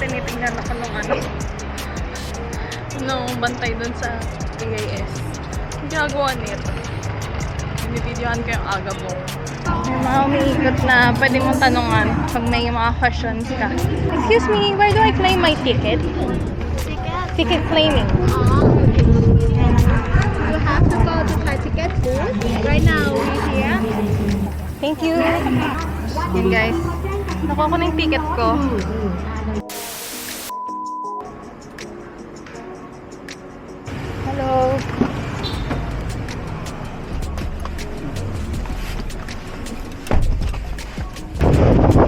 tinitingnan ako nung nung bantay dun sa PAS. Ang ginagawa nito. Binibidyohan ko yung aga mo. May mga umiikot na pwede mong tanungan pag may mga questions ka. Excuse me, where do I claim my ticket? Ticket claiming. You have to go to my ticket booth. Right now, we're here. Thank you. Yan guys. Nakuha ko na yung ticket ko. Hello.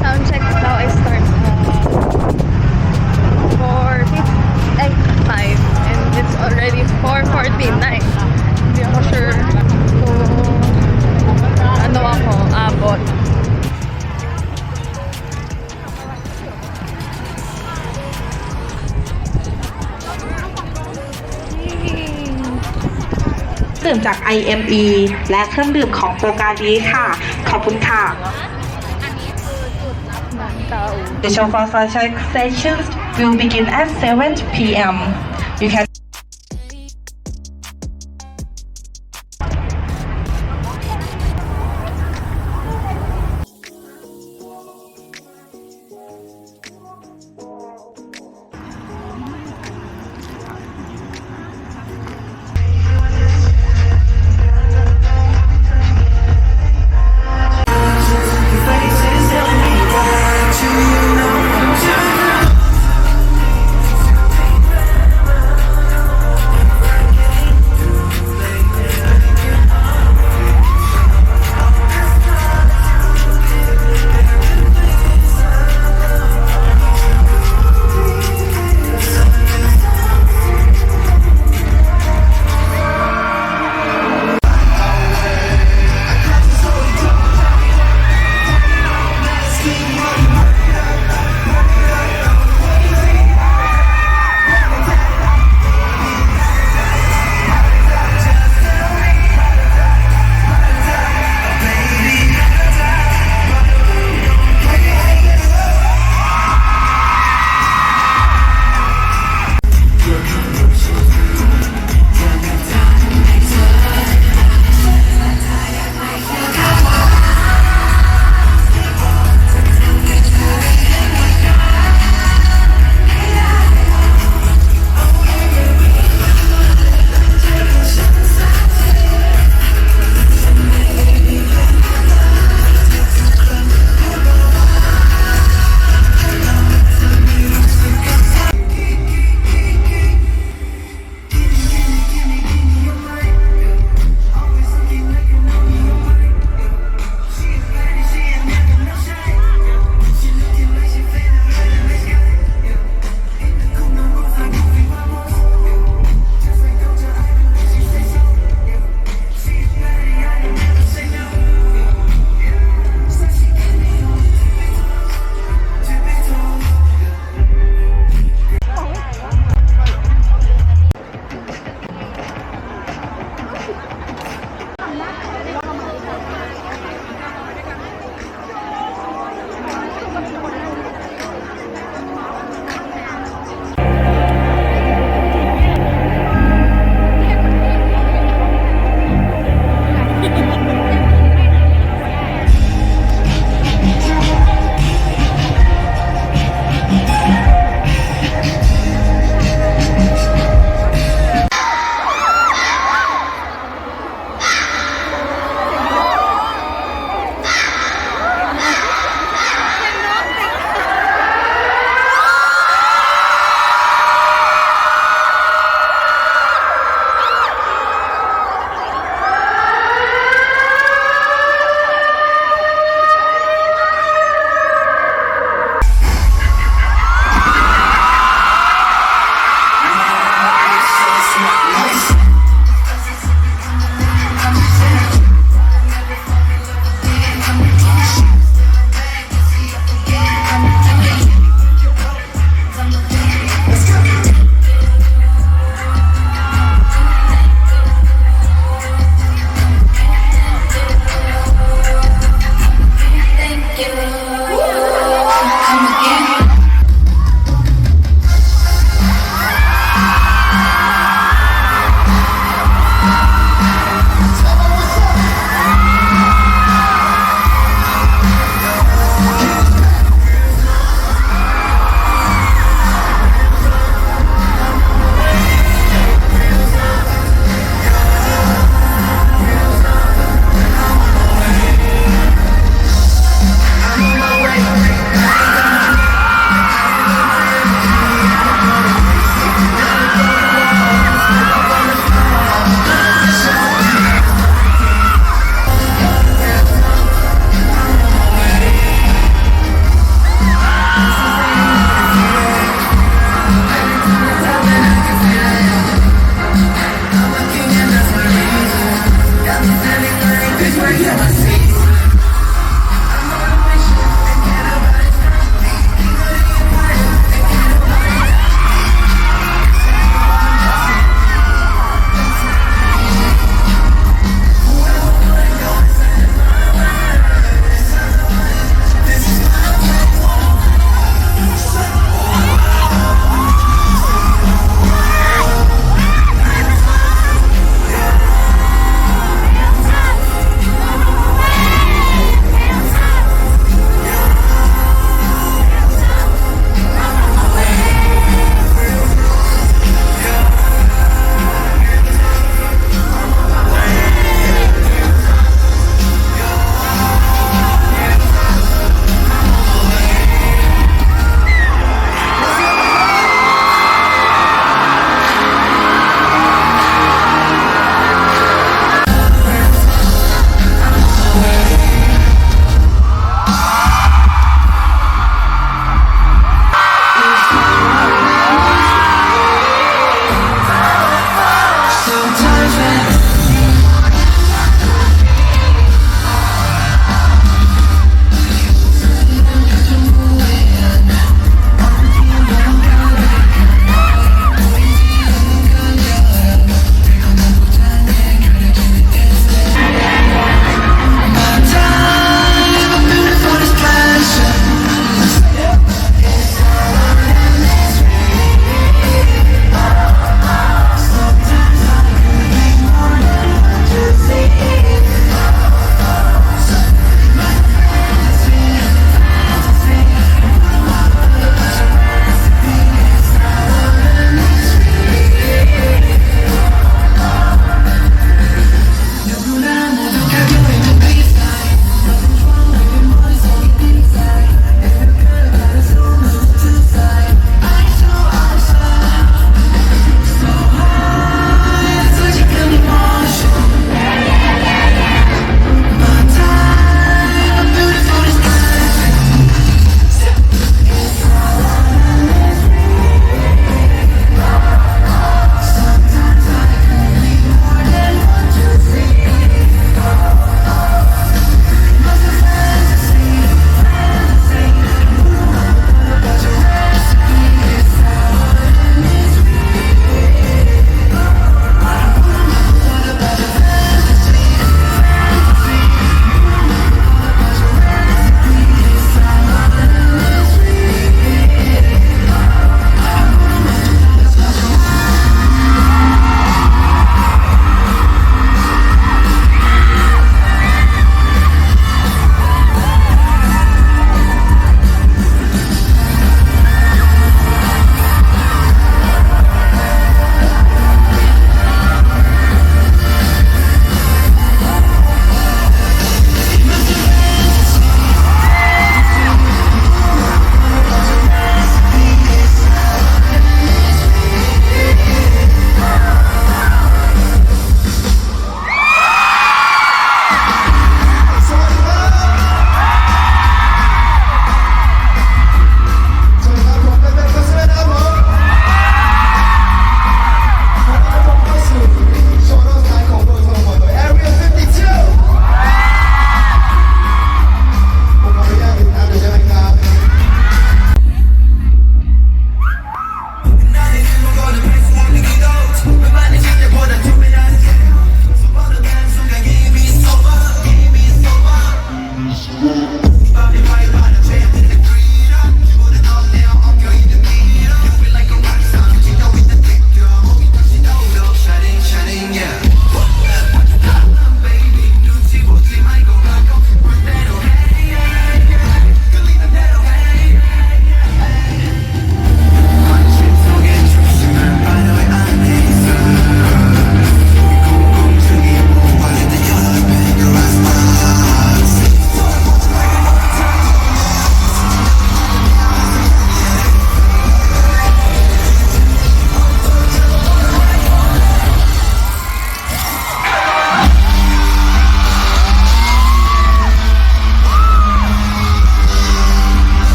Sound check daw ay start 5 and it's already 4:49. Hindi ako sure kung ano ako abot. Yay! ดื่มจาก IME และเครื่องดื่มของโปรการดีค่ะ ขอบคุณค่ะ The show for sunshine sessions will begin at 7 p.m. You can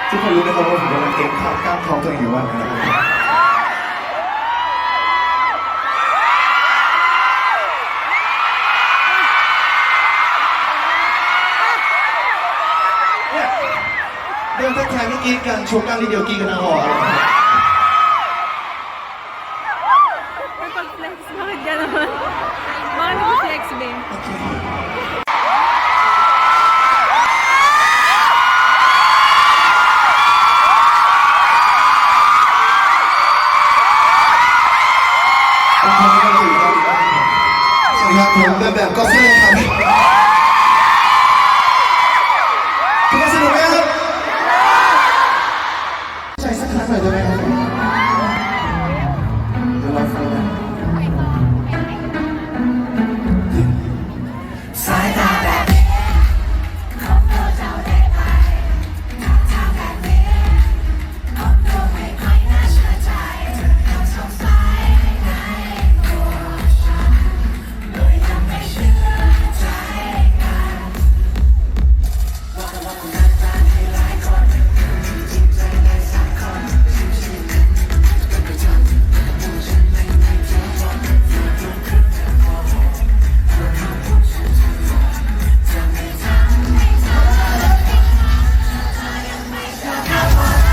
ทุกคนรู้ไหมครับว่าผมกำลังเก็บข้าวกล้ามท้องตัวเองอยู่วันนะครับเนี่ยเดินทักทายเมื่อกี้กันชวนกันทีเดียวกินกันนะหออะไรนะ Pag-flex, bakit gano'n? Bakit nag-flex, babe? โอเคโอเคไม่ต้องถือครับสวัสดีครับผมแบบก็เซ่ครับทุกคนสนุกไหมครับใจสักครั้งหน่อยได้ไหมครับเดี๋ยวเราฟังกัน สายตาแบบของเธอเจ้าได้ไหมทางแบบนี้ผมดูไม่ค่อยน่าเชื่อใจเธอยังสงสัยในตัวฉันเลยยังไม่เชื่อใจกันว่าแต่ว่าคุณน่าจะให้หลายคนจริงใจในสักคนก็ไปทำผู้ฉันไม่เจอคนอยู่ตรงคืนเธอโมโหดูคนนี้นะครับผม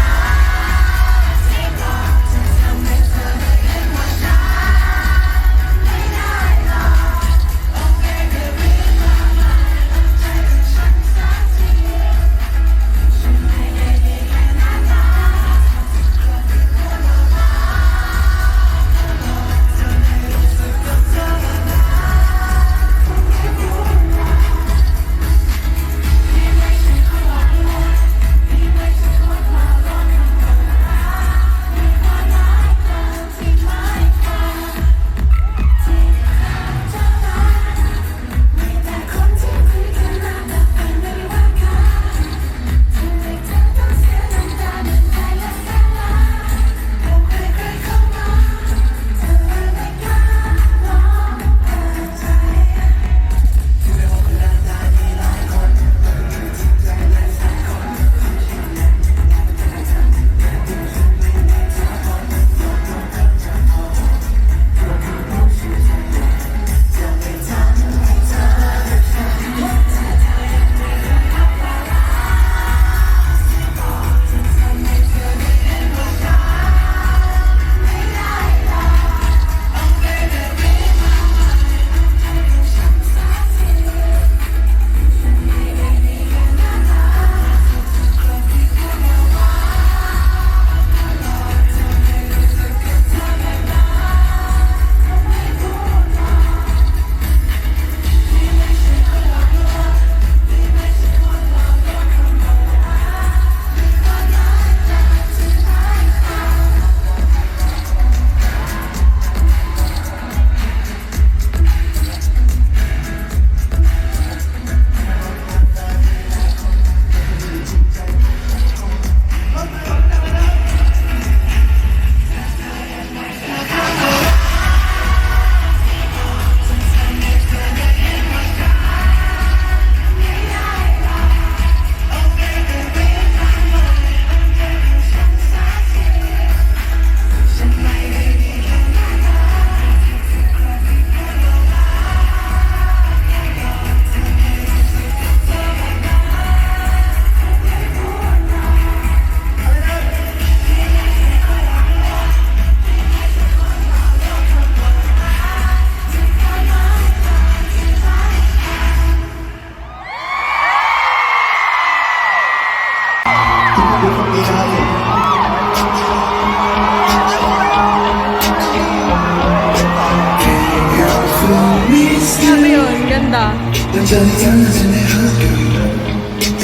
Ano yun? Ganda.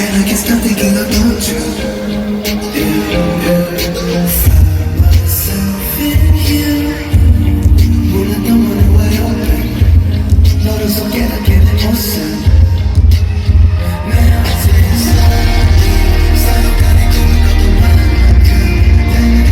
And I can't stop thinking about you. Myself in you. 몰랐던 너는 왜 옆에 너를 속에다 깨내줬어. 내 어디서 사역하는 꿈을 꿨던 만큼 내가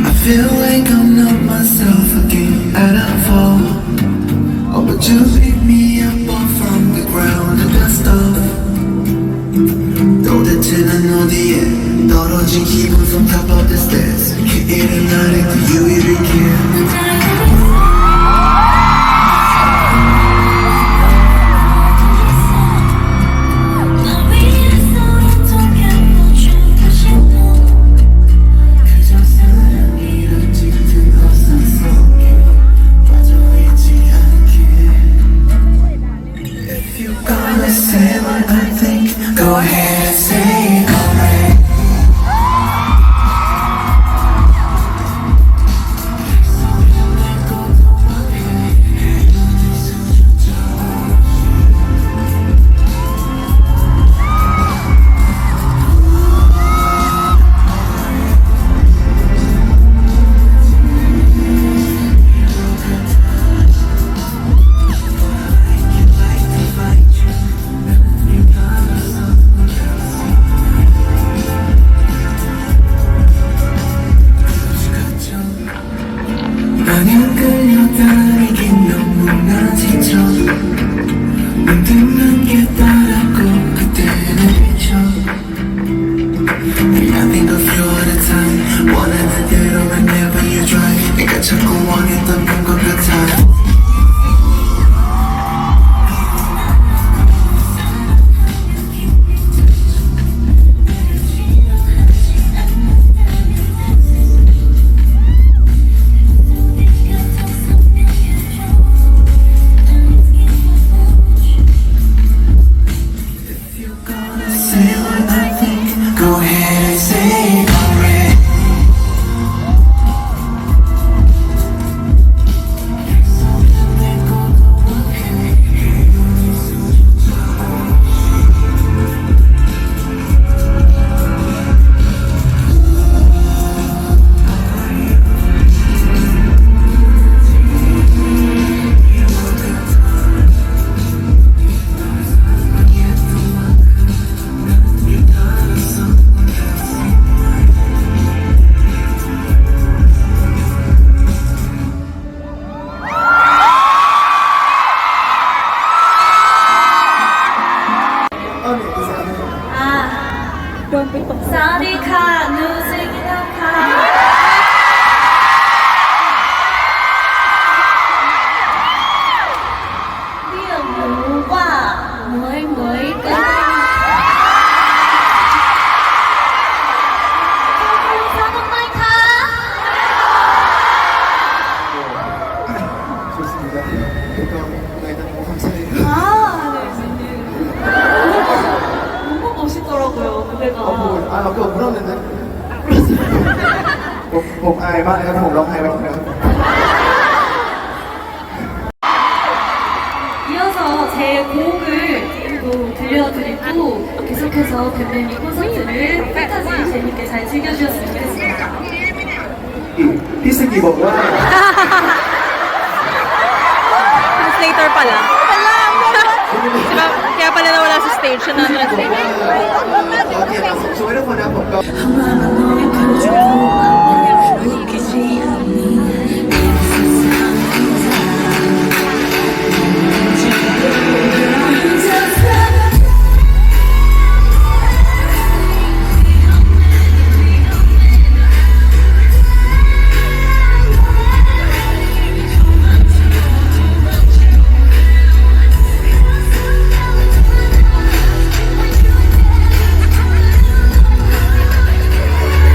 I feel like I'm not myself again at a fall. Oh, but you pick me up off from the ground and dust off. 도대체는 어디에 떨어진 기분 from top of the stairs. 기회를 나를 그 유일을 기회. Say what I think, go ahead and say it alright. 나는 끌려다니긴 너무나 지쳐 문득난 깨달았고 그때는 미쳐 And I think of you all the time 원하는 대로 whenever you try 내가 자꾸 원했던 것 같아 Say what I think, go ahead and say it already. 사디카 누즈기나카 미역무과 뭐이 좋습니다. 그럼 일단 감사해요. 너무 멋있더라고요 무대가 아까 울었는데.ผมอายมากนะครับผมร้องไห้ไปแล้ว 이어서 제 곡을 또 들려드리고 계속해서 뱀뱀이 콘서트를 끝까지 재밌게 잘 즐겨주셨으면 좋겠습니다. พี่สกีบอกว่า Translator pala. Diba, kaya pala nawala sa stage siya na translator. ขอเกียรติช่วยทุกคนนะผมก็ I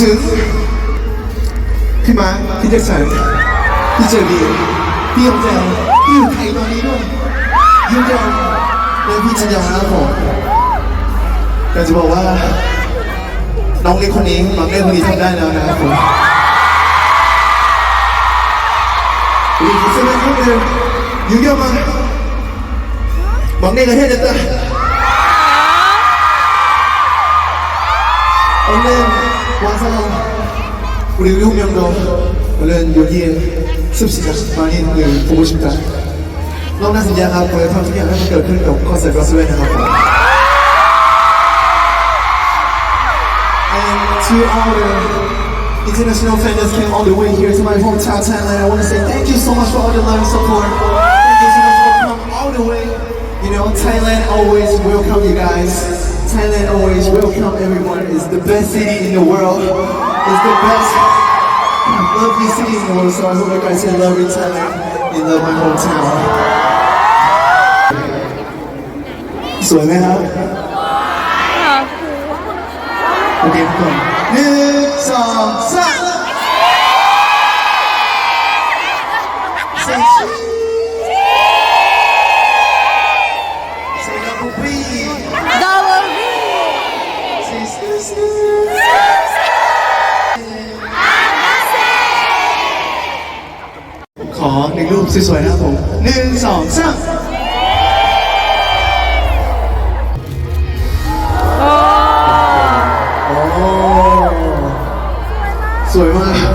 ถึงพี่มาร์คพี่แจ็คสันพี่เจบีพี่ยงแจวพี่อยู่ไทยตอนนี้ด้วยยงแจวและพี่จันยาครับผมอยากจะบอกว่าน้องเล็กคนนี้น้องเล็กคนนี้ทำได้แล้วนะครับผม우리 고생한 형들 유경아 막내가 해야 된다 얼른 와서 우리 의용명도 얼른 여기에 씁시다 많이 보고 싶다 너무나 사랑하고 더 특이한 한번 곁을 콘서트 러스웨이하고 And to all the international fans that came all the way here to my hometown Thailand, I want to say thank you so much for all the love and support. Thank you so much for coming all the way. You know, Thailand always welcome you guys. Thailand always welcome everyone. It's the best city in the world. It's the best lovely city in the world. So I hope you guys can love in Thailand. You love my hometown. สวยไหมครับ โอเคทุกคน1 2 3 Say cheese Say double B Double B! Say snoo snoo ขอหนึ่งรูปสวยๆนะครับผม1 2 3สวยมาก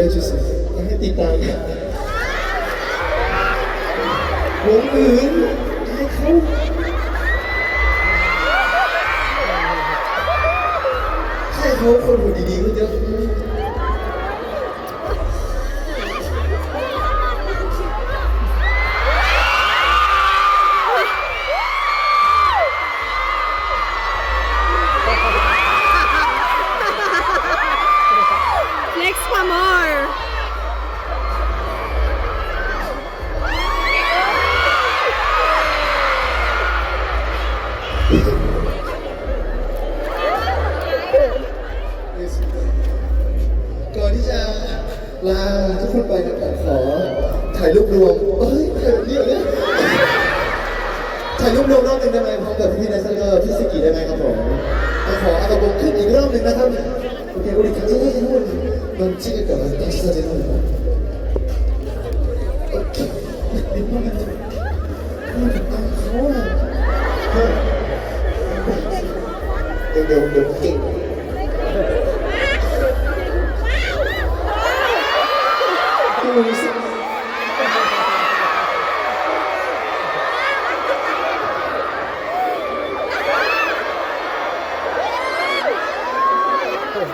보내주세요. 해띠땅. 몸은ให้เขาคนหุ่นดีๆก็เยอะ Flex pa more! ก่อนที่จะลาทุกคนไปนะครับขอถ่ายรูปรวมเอ้ยถ่ายแบบนี้เหรอเนี่ยถ่ายรูปรวมรอบหนึ่งได้ไหมพร้อมกับพี่นายซันเกอร์พี่สกิได้ไหมครับผมขออากาบงขึ้นอีกรอบหนึ่งนะครับโอเค우리 같이 사진 한번 넌 찍을까 봐 다시 사진 한번 오케이 민망한 좀 내 게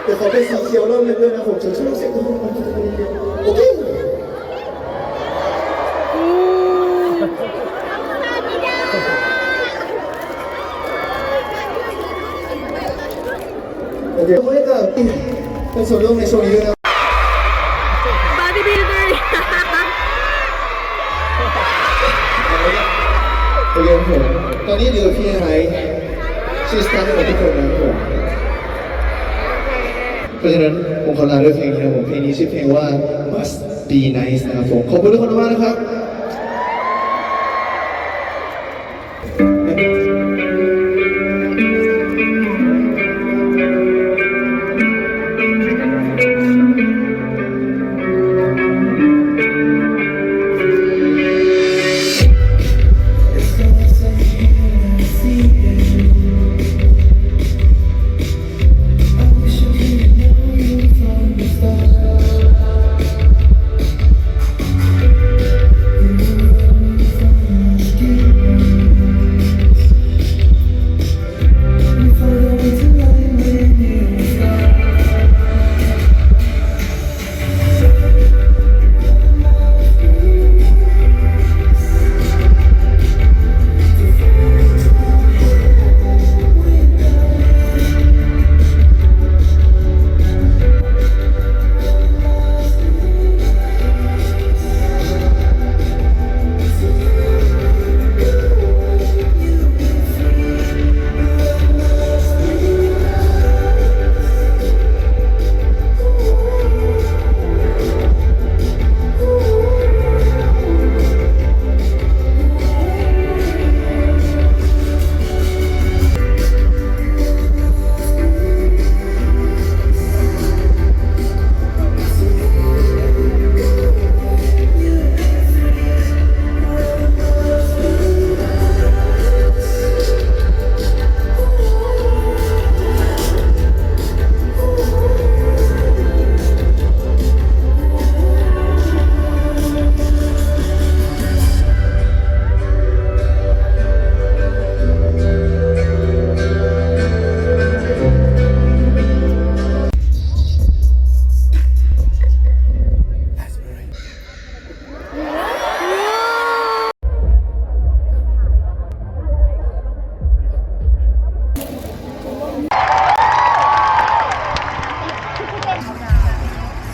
เดี๋ยวขอเป็นสีเขียวเริ่มเลยด้วยนะผมจะช่วยเสียงทุกคนโอเคโอเคไม่ได้เป็นส่วนร่วมในโชว์นี้ด้วยนะ Bodybuilder! โอเคครับผมตอนนี้เหลือพี่ไฮชื่อสตาร์ทกับทุกคนนะครับผมเพราะฉะนั้นผมขอลาด้วยเพลงนี้นะผมเพลงนี้ชื่อเพลงว่า Must Be Nice นะครับผมขอบคุณทุกคนมากนะครับ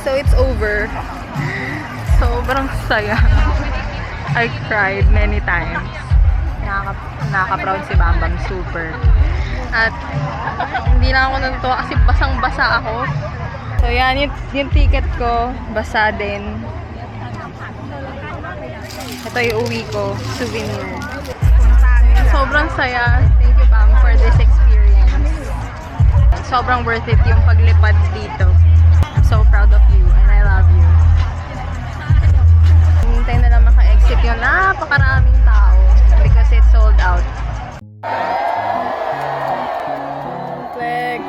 So it's over. Sobrang saya. I cried many times. Nakaka-proud si Bambam, super. At hindi na ako natutuwa kasi basang-basa ako. So yan, yung ticket ko, basa din. Ito yung uwi ko, souvenir. Sobrang saya. Thank you, Bam, for this experience. Sobrang worth it yung paglipad dito. I'm so proud of you and I love you. Hintay na lang maka-exit yun. Napakaraming tao because it's sold out. Flex!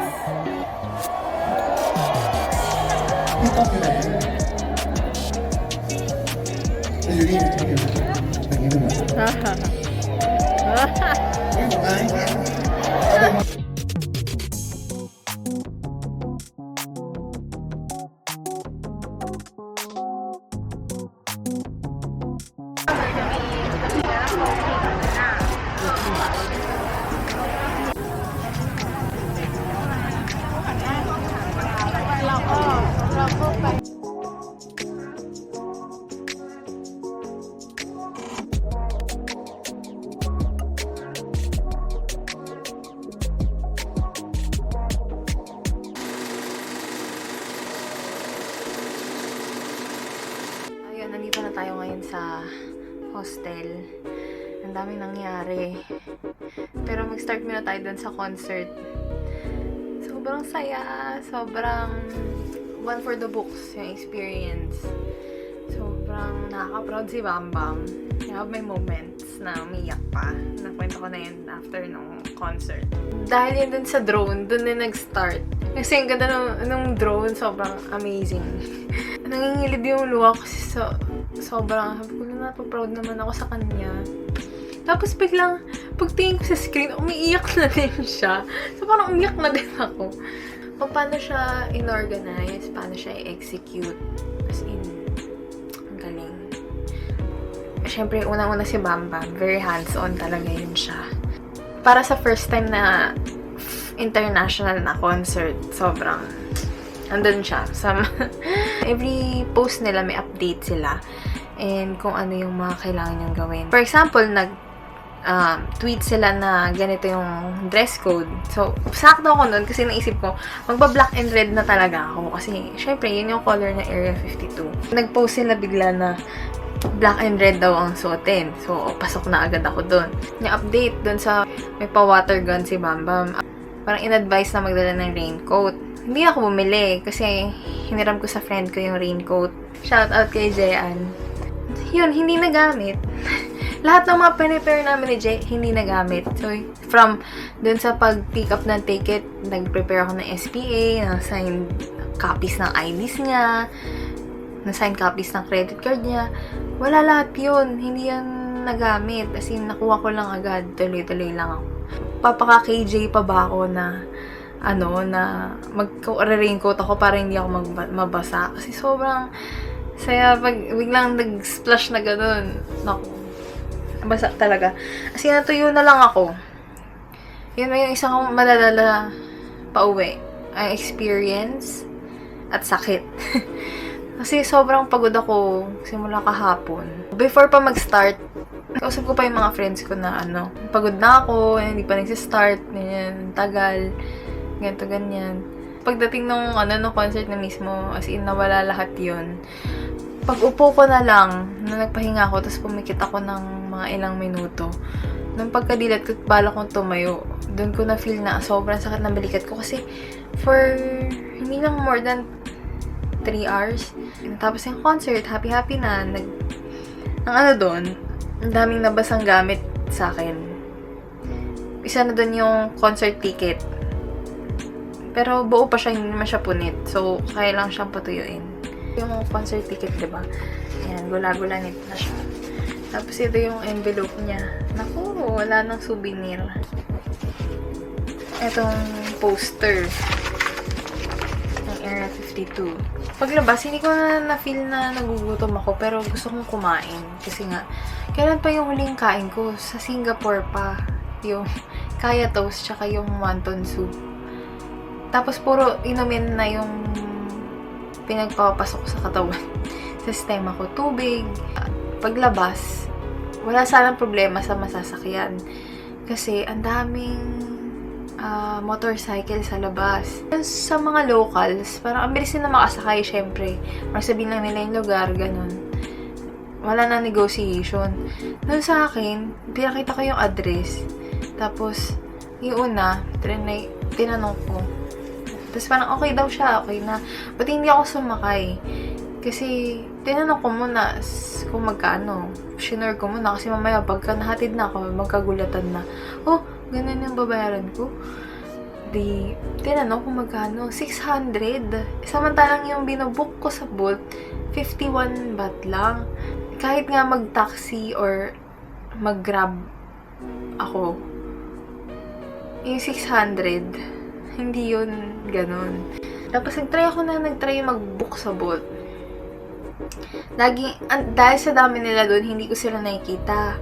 Ayun, nandito na tayo ngayon sa hostel. Ang daming nangyari. Pero mag-start muna tayo dun sa concert. Sobrang saya. Sobrang one for the books yung experience. Sobrang nakaka-proud si Bam Bam. I have my moments na umiyak pa. Nakwento ko na yun after nung concert. Dahil yun dun sa drone, dun na nag-start. Kasi ang ganda nung drone, sobrang amazing. Nangingilid yung luha kasi sobrang, sabi ko na proud naman ako sa kanya. Tapos biglang, pagtingin ko sa screen, umiiyak na din siya. So parang umiyak na din ako. Kung paano siya inorganize, paano siya i-execute. As in, ang galing. Siyempre, unang-una si Bam Bam, very hands-on talaga yun siya. Para sa first time na international na concert, sobrang andun siya. Every post nila may update sila and kung ano yung mga kailangan niyang gawin. For example, tweet sila na ganito yung dress code. So, sakto ako nun kasi naisip ko, magba-black and red na talaga ako. Kasi, syempre, yun yung color na Area 52. Nag-post sila bigla na black and red daw ang suotin. So, pasok na agad ako dun. Yung update dun sa may pa-water gun si Bam Bam. Parang in-advise na magdala ng raincoat. Hindi ako bumili kasi hiniram ko sa friend ko yung raincoat. Shout out kay Jean. Yun, hindi nagamit. Lahat ng mga prepare namin ni Jay, hindi nagamit. So, from dun sa pag-pick up ng ticket, nag-prepare ako ng SPA, na-sign copies ng IDs niya, na-sign copies ng credit card niya. Wala lahat yun. Hindi yan nagamit. As in, nakuha ko lang agad. Tuloy-tuloy lang ako. Papaka-KJ pa ba ako na na mag-raincoat ako para hindi ako mabasa. Kasi sobrang saya pag biglang nag-splash na gano'n. Naku, basa talaga. Kasi natuyo na lang ako. Yun may yung isang madadala pa uwi. Ang experience at sakit. Kasi sobrang pagod ako simula kahapon. Before pa mag-start, kausap ko pa yung mga friends ko na pagod na ako, hindi pa nagsistart, ganyan, tagal, ganito, ganyan. Pagdating nung concert na mismo, as in, nawala lahat yun. Pag upo ko na lang, na nagpahinga ako, tapos pumikit ako ng mga ilang minuto, nung pagkadilat ko, bala kong tumayo, doon ko na feel na sobrang sakit ng balikat ko kasi for hindi lang more than 3 hours. Tapos yung concert, happy-happy na. Ang doon, ang daming nabasang gamit sa akin. Isa na doon yung concert ticket. Pero buo pa siya, hindi naman siya punit. So, kaya lang siyang patuyuin. Yung concert ticket, diba? Ayan, gula-gula nito na siya. Tapos ito yung envelope niya. Naku, wala nang souvenir. Itong poster ng Area 52. Paglabas, hindi ko na-feel na nagugutom ako, pero gusto kong kumain. Kasi nga, kailan pa yung huling kain ko? Sa Singapore pa. Yung kaya toast, tsaka yung wonton soup. Tapos, puro inumin na yung pinagpapasok sa katawan. Sa sistema ko, tubig. Paglabas, wala sanang problema sa masasakyan. Kasi, ang daming motorcycle sa labas. Sa mga locals, parang ang bilis na makasakay, syempre. Parang sabihin lang nila yung lugar, ganun. Wala na negotiation. Doon sa akin, pinakita ko yung address. Tapos, yung una, tinanong ko. Tapos parang okay daw siya, okay na. But hindi ako sumakay. Kasi, tinanong ko muna kung magkano. Shinore ko muna kasi mamaya pagka nahatid na ako, magkagulatan na. Oh, ganun yung babayaran ko. Di, tinanong kung magkano. 600. Samantalang yung binobook ko sa Bolt, 51 baht lang. kahit nga mag-taxi or mag-grab ako, yung 600, hindi yun ganun. Tapos nagtry mag-book sa Bolt. Dahil sa dami nila doon, hindi ko sila nakikita.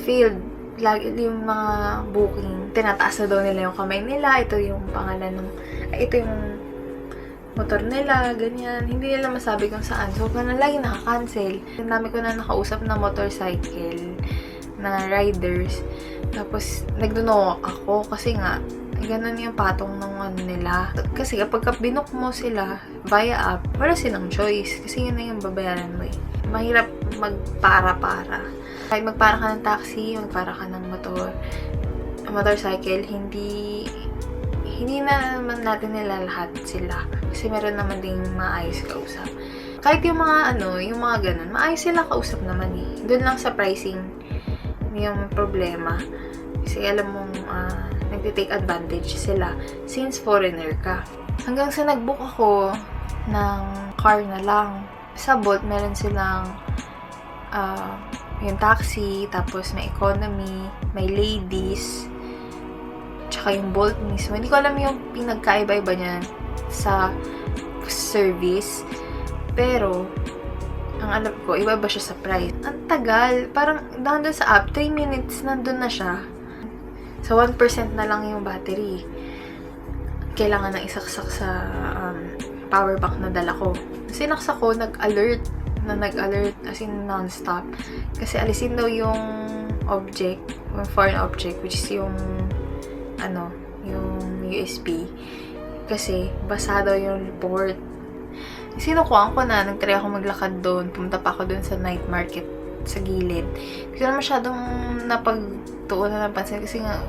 Failed. Lagi yung mga booking. Tinataas na daw nila yung kamay nila. Ito yung pangalan ng... ito yung motor nila, ganyan. Hindi nila masabi kung saan. So, lagi nakaka-cancel. Ang dami ko na nakausap na motorcycle na riders. Tapos, nagduno ako kasi nga, ganun yung patong ng ano nila. Kasi kapag binook mo sila via app, wala silang choice. Kasi yun na yung babayaran mo eh. Mahirap magpara-para. Kahit magpara ka ng taxi, magpara ka ng motorcycle, hindi na naman natin nila lahat sila. Kasi meron naman ding maayos kausap. Kahit yung mga yung mga ganun, maayos sila kausap naman eh. Doon lang sa pricing yung problema. Kasi alam mong nagtitake advantage sila since foreigner ka. Hanggang sa nag-book ako ng car na lang. Sa Bolt, meron silang yung taxi, tapos may economy, may ladies, tsaka yung Bolt mismo. Hindi ko alam yung pinagkaiba-iba niya sa service. Pero, ang alam ko, iba ba siya sa price? Ang tagal. Parang, down sa app, 3 minutes, nandun na siya. So, 1% na lang yung battery. Kailangan na isaksak sa power bank na dala ko. Sinaksak ko, nag-alert as in non-stop. Kasi alisin daw yung object, yung foreign object, which is yung yung USB. Kasi, basa daw yung port. Sinukuhaan ko na, nagtry ako maglakad doon. Pumunta pa ako doon sa night market sa gilid. Hindi ko na masyadong napagtuunan ng pansin kasi nga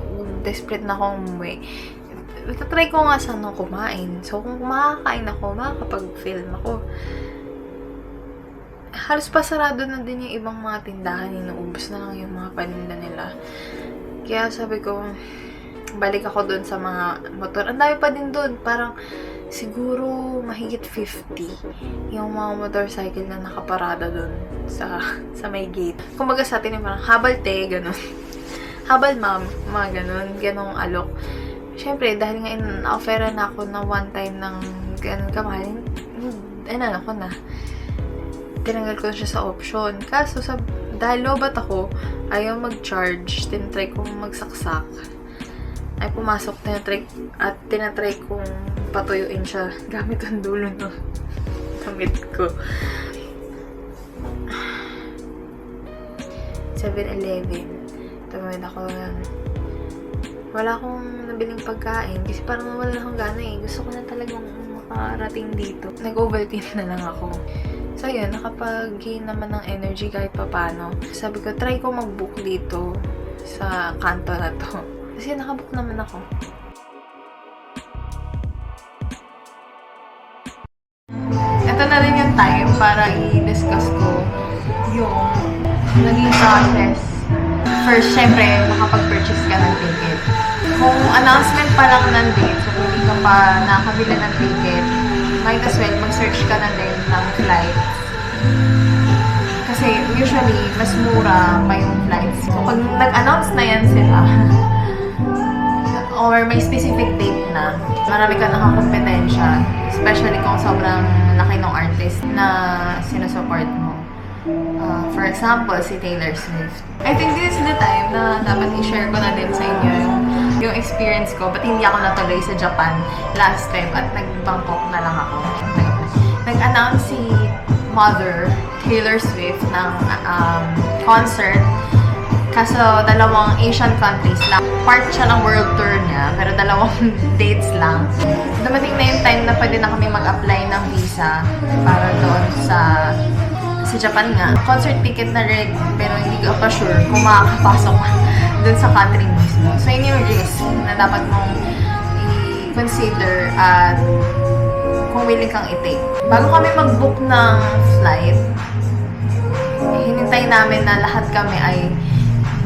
desperate na akong umuwi. Try ko nga sana kumain. So, kung makakain ako, makakapag-film ako. Halos pa sarado na din yung ibang mga tindahan. Inuubos na lang yung mga paninda nila. Kaya sabi ko, balik ako doon sa mga motor. Ang dami pa din doon. Parang siguro mahigit 50 yung mga motorcycle na nakaparada doon sa may gate. Kumbaga sa atin yung parang habal te, ganun. Habal ma'am, mga ganung alok. Siyempre, dahil nga in-offeran na ako na one time ng ganun kamahal, ako na. Tinanggal ko na siya sa option. Kaso, dahil lobat ako, ayaw mag-charge, tinatry kong magsaksak. Ay pumasok, tinatry kong patuyuin siya gamit ang dulo ng damit ko. 7-Eleven. Tumawid ako yan. Wala akong nabiling pagkain kasi parang nawala na akong gana eh. Gusto ko na talagang makarating dito. Nag-Ovaltine na lang ako. So yun, nakapag-gain naman ng energy kahit papano. Sabi ko, try ko mag-book dito sa kanto na to. Kasi nakabook naman ako. Ito na rin yung time para i-discuss ko yung naging process. First, syempre, makapag-purchase ka ng ticket. Kung announcement pa lang ng date, so hindi ka pa nakabila ng ticket, might as well mag-search ka na din ng flight. Kasi usually, mas mura pa yung flights. So, pag nag-announce na yan sila, or may specific date na, marami ka nakakompetensya. Especially kung sobrang laki ng artist na sinusupport mo. For example, si Taylor Swift. I think this is the time na dapat i-share ko na din sa inyo yung experience ko. But hindi ako natuloy sa Japan last time at nag-Bangkok na lang ako. Nag-announce si Mother, Taylor Swift, ng concert. Kaso, dalawang Asian countries lang. Part siya ng world tour niya, pero dalawang dates lang. Dumating na yung time na pwede na kami mag-apply ng visa para doon sa Japan nga. Concert ticket na rin, pero hindi ka pa sure kung makakapasok doon sa country mismo. So, yun yung risk na dapat mong i-consider at kung willing kang i-take. Bago kami mag-book ng flight, hinintay namin na lahat kami ay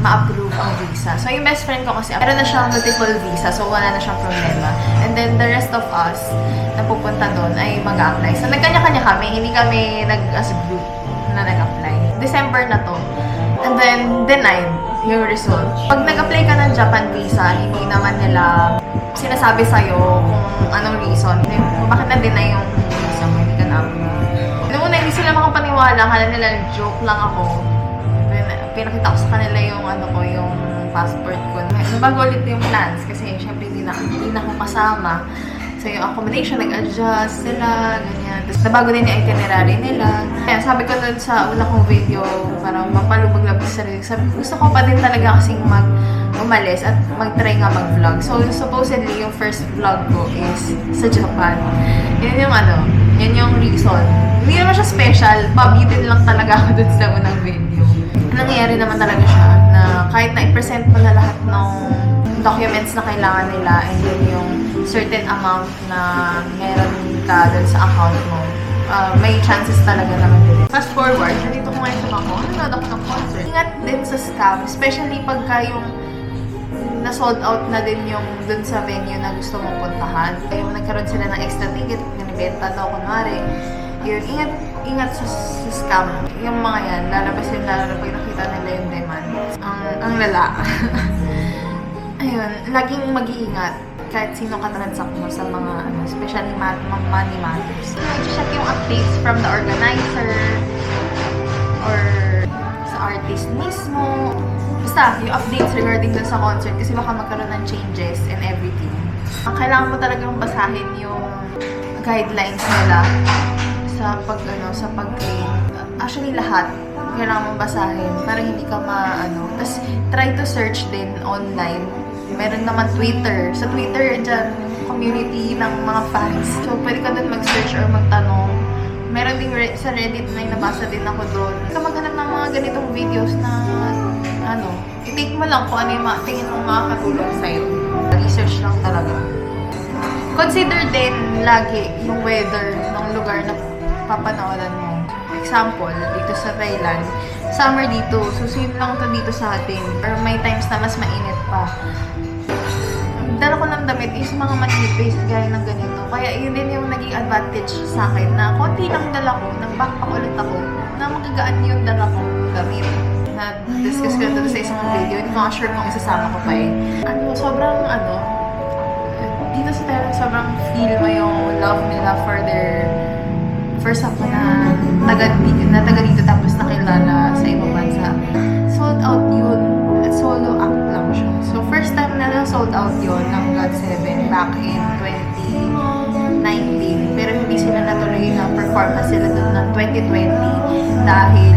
ma-approve ang visa. So, yung best friend ko kasi, meron na siyang multiple visa, so wala na siyang problema. And then, the rest of us na pupunta doon ay mag-apply. So, nagkanya-kanya kami, hindi kami as group na nag-apply. December na to. And then, denied yung result. Pag nag-apply ka ng Japan visa, hindi naman nila sinasabi sa'yo kung anong reason. Bakit na-deny yung visa mo, hindi ka na-apply. Noong una, hindi sila makapaniwala. Kala nila, joke lang ako. Pinakita ko sa kanila yung yung passport ko. Nabago ulit yung plans kasi syempre hindi na ako kasama. So yung accommodation, nag-adjust sila, ganyan. Tapos nabago din yung itinerary nila. Kaya sabi ko doon sa una kong video, parang mapalubag-labag sa sarili. Gusto ko pa din talaga kasing umalis at mag-try nga mag-vlog. So supposedly yung first vlog ko is sa Japan. Yun yung reason. Hindi naman siya special, pabitin lang talaga ako doon sa unang video. Nangyayari naman talaga siya na kahit na i-present mo na lahat ng documents na kailangan nila and then yung certain amount na meron ka dun sa account mo, may chances talaga naman din. Fast forward, nandito ko ngayon sa Bangkok, nanood ako ng concert. Ingat din sa scam, especially pagka yung na-sold out na din yung dun sa venue na gusto mong puntahan. Yung nagkaroon sila ng extra ticket, binibenta daw kunwari. Yun, ingat sa scam. Yung mga yan, lalabas pag nakita nila yung demand. Ang lala. Ayun, laging mag-iingat kahit sino ka-transact mo sa mga, especially money matters. I-check yung updates from the organizer or sa artist mismo. Basta, yung updates regarding dun sa concert kasi baka magkaroon ng changes and everything. Kailangan mo talagang basahin yung guidelines nila sa pag-claim. Actually, lahat kailangan mong basahin para hindi ka Tapos, try to search din online. Meron naman Twitter. Sa Twitter, dyan, community ng mga fans. So, pwede ka doon mag-search or magtanong. Meron din sa Reddit na nabasa din ako doon. Hindi ka maghanap ng mga ganitong videos na, i-take mo lang kung ano yung tingin mo makakatulong sa'yo. Research lang talaga. Consider din lagi yung weather ng lugar na papanooran mo. Example, dito sa Thailand, summer dito, so same lang to dito sa atin. Or may times na mas mainit pa. Dala ko ng damit is mga manipis gaya ng ganito. Kaya yun din yung naging advantage sa akin na konti lang dala ko, nag-backpack ulit ako, na magagaan yung dala ko gamit. Na-discuss ko na sa isang video, hindi ko nga sure kung isasama ko pa eh. Dito sa Thailand, sobrang feel mo yung love nila for their first ako na taga dito tapos nakilala sa ibang bansa. Sold out yun. Solo act lang siya. So, first time na sold out yun ng GOT7 back in 2019. Pero hindi sila natuloy ng performance sila doon ng 2020 dahil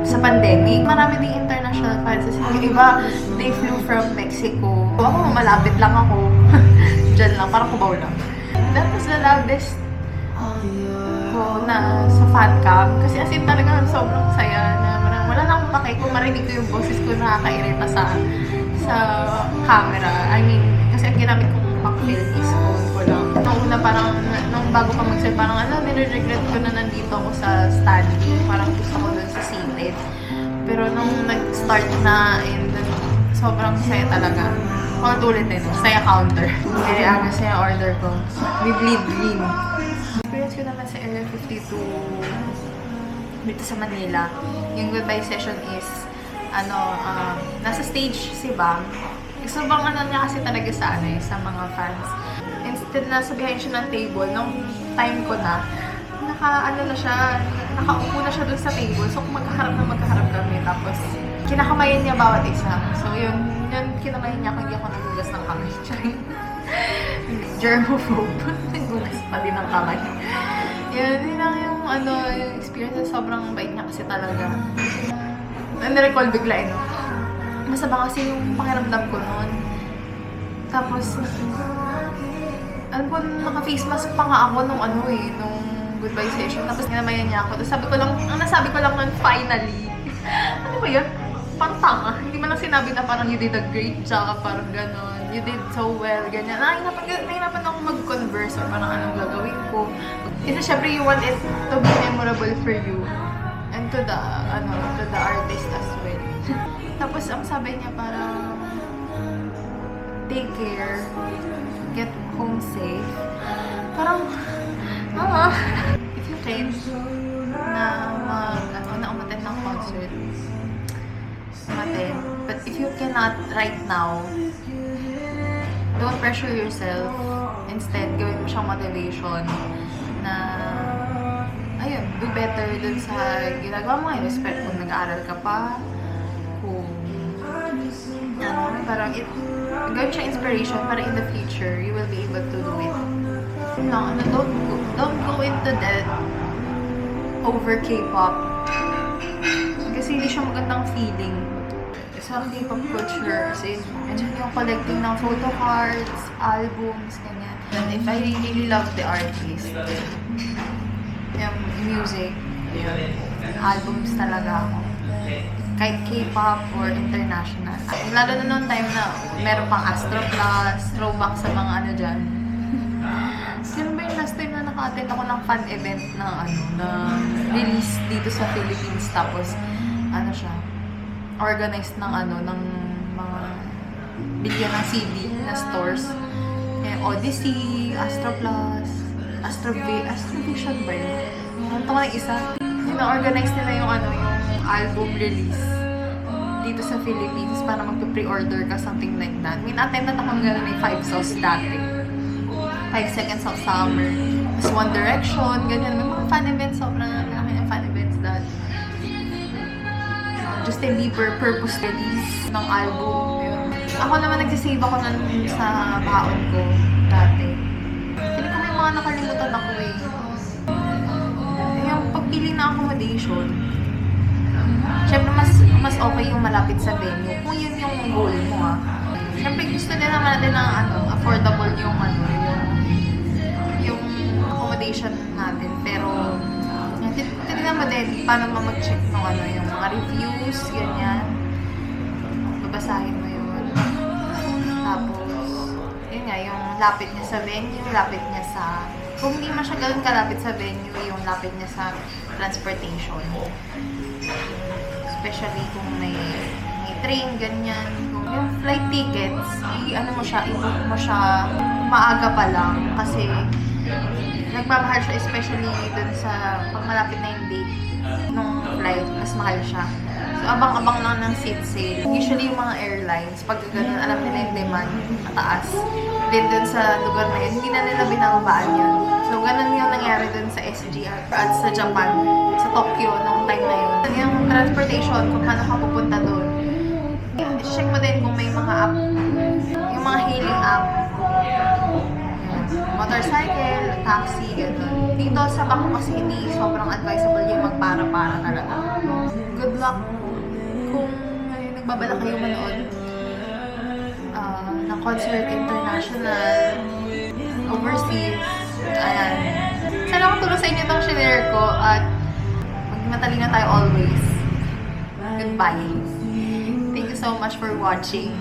sa pandemic. Marami ding international fans. Yung iba, they flew from Mexico. Ako, malapit lang ako. Diyan lang, parang Cubao lang. That was the loudest ko na sa fan cam. Kasi as in talaga sobrang saya na wala na akong pake kung marinig ko yung boses ko nakakairita sa camera. I mean, kasi ang ginamit kong pang-film is phone ko lang. Nung una parang, nung bago pa mag-set, parang nire-regret ko na nandito ako sa standing. Parang gusto ko dun sa seated. Pero nung nag-start na and sobrang saya talaga. Ulit din, saya counter. Very aga saya order ko. We bleed green. Experience ko naman sa Area 52 dito sa Manila. Yung goodbye session is nasa stage si Bang. Sobrang niya kasi talaga sa mga fans. Instead na sabihin siya ng table, nung time ko na, nakaupo na siya dun sa table. So kung magkaharap kami. Tapos kinakamayan niya bawat isa. So yun kinamayan niya kung hindi ako nagugas ng kamay. Germophobe. Nagugas pa din ng kamay. Yun lang yung experience. Sobrang bait niya kasi talaga. Na-recall bigla masama kasi yung pakiramdam ko noon. Tapos, naka-face mask pa nga ako nung goodbye session. Tapos ginamayan niya ako. Tapos nasabi ko lang nun, finally. Ano ba yun? Parang tanga. Hindi man lang sinabi na parang you did a great job, parang gano'n. You did so well, ganyan. Nahihirapan ako mag-converse or parang anong gagawin ko. Kasi syempre you want it to be memorable for you and to the artist as well. Tapos ang sabi niya parang take care, get home safe. Parang, if you can, na natin. But if you cannot right now, don't pressure yourself. Instead, gawin mo siyang motivation na, ayun, do better dun sa ginagawa mo ngayon. Especially kung nag-aaral ka pa, kung, parang gawin siyang inspiration para in the future, you will be able to do it. No, don't go into debt over K-pop. Kasi hindi siya magandang feeling. Sa K-pop culture, kasi medyo yung collecting ng photo cards, albums, ganyan. And if I really love the artist, yung music, albums talaga ako. Kahit K-pop or international. At lalo na noong time na meron pang Astro Plus, throwback sa mga ano dyan. Sino ba yung last time na naka-attend ako ng fan event na release dito sa Philippines, tapos siya, organized ng ng mga bigyan ng CD na stores. Odyssey, Astro Plus, Astro Vision ba yun? Ito ko ng isa. Na-organize nila yung yung album release dito sa Philippines para magpa-pre-order ka, something like that. May na-attend na akong gano'n, may 5 Sauce dati. 5 Seconds of Summer. Tapos One Direction, ganyan. May mga fan events, sobrang namin yung fan events dati. Justin Bieber purpose release ng album. Yun. Ako naman nagsisave ako nun sa baon ko dati. Hindi ko may mga nakalimutan ako eh. Yung pagpili ng accommodation, syempre mas okay yung malapit sa venue. Kung yun yung goal mo Syempre gusto din naman natin ng affordable yung yung accommodation natin. Pero tinignan mo din paano mo mag-check ng yung mga reviews, ganyan. Babasahin mo yun. Tapos, yun nga, yung lapit niya sa venue, lapit niya sa... Kung hindi man siya gano'n kalapit sa venue, yung lapit niya sa transportation. Especially kung may train, ganyan. Kung yung flight tickets, i-book mo siya maaga pa lang. Kasi, nagmamahal siya, especially dun sa pag malapit na yung date nung flight, mas mahal siya. So, abang-abang lang ng seat sale. Usually, yung mga airlines, pag ganun, alam nila yung demand, mataas. Then, dun sa lugar na yun, hindi na nila binababaan yun. So, ganun yung nangyari dun sa SGR at sa Japan, sa Tokyo, nung time na yun. Yung transportation, kung paano ka pupunta dun, check mo din kung may mga app, yung mga hailing app, motorcycle, taxi, gano'n. Dito sa Baku kasi hindi sobrang advisable yung magpara-para talaga. Good luck kung nagbabala kayo manood ng concert international, overseas. Ayan. Sana makatulong sa inyo itong shinare ko at magmatalino tayo always. Goodbye. Thank you so much for watching.